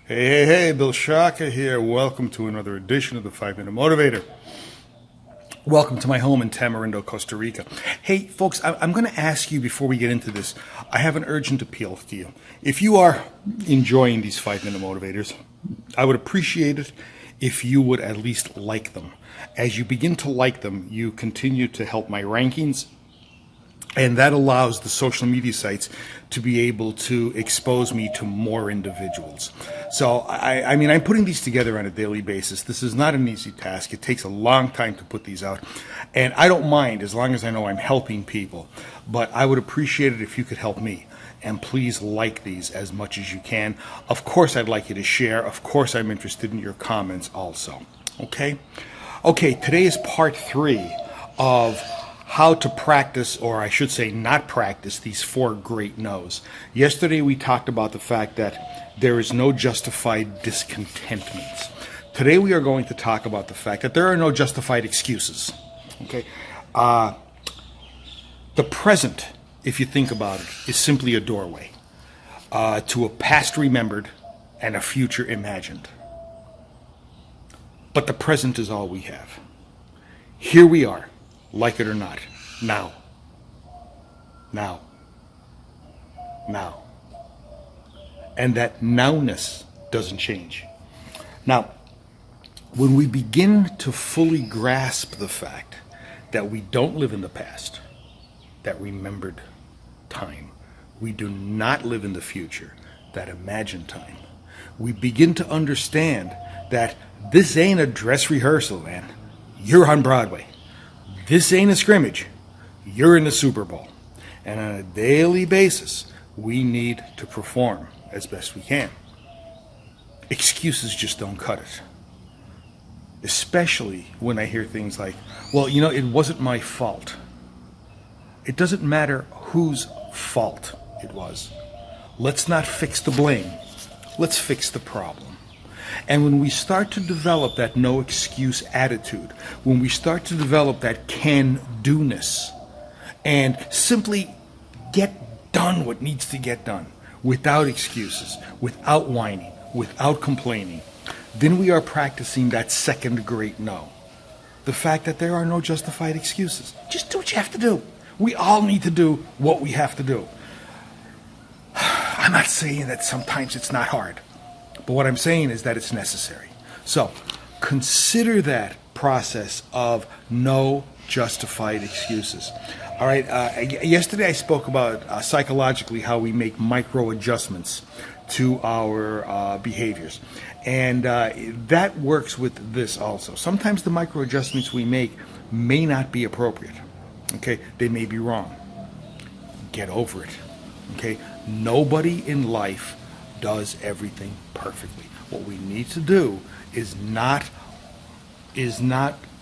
Hey, Bill Shaka here. Welcome to another edition of the 5 Minute Motivator. Welcome to my home in Tamarindo, Costa Rica. Hey, folks, I'm going to ask you before we get into this, I have an urgent appeal to you. If you are enjoying these 5 Minute Motivators, I would appreciate it if you would at least like them. As you begin to like them, you continue to help my rankings, and that allows the social media sites to be able to expose me to more individuals. So, I'm putting these together on a daily basis. This is not an easy task. It takes a long time to put these out. And I don't mind as long as I know I'm helping people. But I would appreciate it if you could help me. And please like these as much as you can. Of course, I'd like you to share. Of course, I'm interested in your comments also. Okay, today is part 3 of how to practice, or I should say not practice, these 4 great no's. Yesterday we talked about the fact that there is no justified discontentments. Today we are going to talk about the fact that there are no justified excuses. Okay, the present, if you think about it, is simply a doorway to a past remembered and a future imagined. But the present is all we have. Here we are. Like it or not, now. And that nowness doesn't change. Now, when we begin to fully grasp the fact that we don't live in the past, that remembered time, we do not live in the future, that imagined time, we begin to understand that this ain't a dress rehearsal, man. You're on Broadway. This ain't a scrimmage. You're in the Super Bowl. And on a daily basis, we need to perform as best we can. Excuses just don't cut it. Especially when I hear things like, well, it wasn't my fault. It doesn't matter whose fault it was. Let's not fix the blame. Let's fix the problem. And when we start to develop that no excuse attitude, when we start to develop that can-do-ness, and simply get done what needs to get done, without excuses, without whining, without complaining, then we are practicing that second great no. The fact that there are no justified excuses. Just do what you have to do. We all need to do what we have to do. I'm not saying that sometimes it's not hard. But what I'm saying is that it's necessary. So consider that process of no justified excuses. All right. Yesterday I spoke about psychologically how we make micro adjustments to our behaviors. And that works with this also. Sometimes the micro adjustments we make may not be appropriate. Okay. They may be wrong. Get over it. Okay. Nobody in life does everything perfectly. What we need to do is not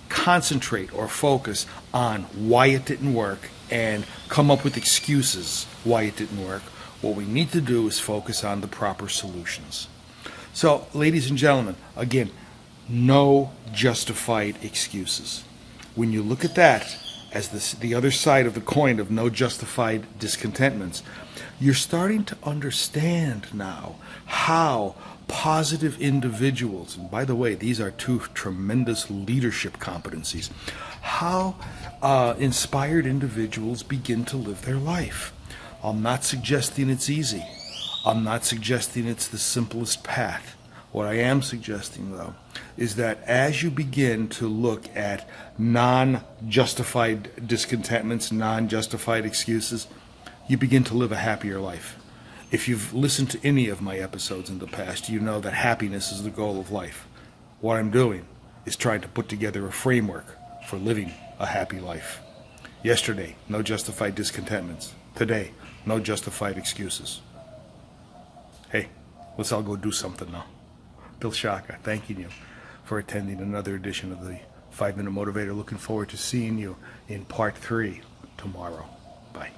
concentrate or focus on why it didn't work and come up with excuses why it didn't work. What we need to do is focus on the proper solutions. So, ladies and gentlemen, again, no justified excuses. When you look at that as the other side of the coin of no justified discontentments, you're starting to understand now how positive individuals, and by the way, these are 2 tremendous leadership competencies, how inspired individuals begin to live their life. I'm not suggesting it's easy. I'm not suggesting it's the simplest path. What I am suggesting, though, is that as you begin to look at non-justified discontentments, non-justified excuses, you begin to live a happier life. If you've listened to any of my episodes in the past, you know that happiness is the goal of life. What I'm doing is trying to put together a framework for living a happy life. Yesterday, no justified discontentments. Today, no justified excuses. Hey, let's all go do something now. Bill Shaka, thanking you for attending another edition of the 5 Minute Motivator. Looking forward to seeing you in part 3 tomorrow. Bye.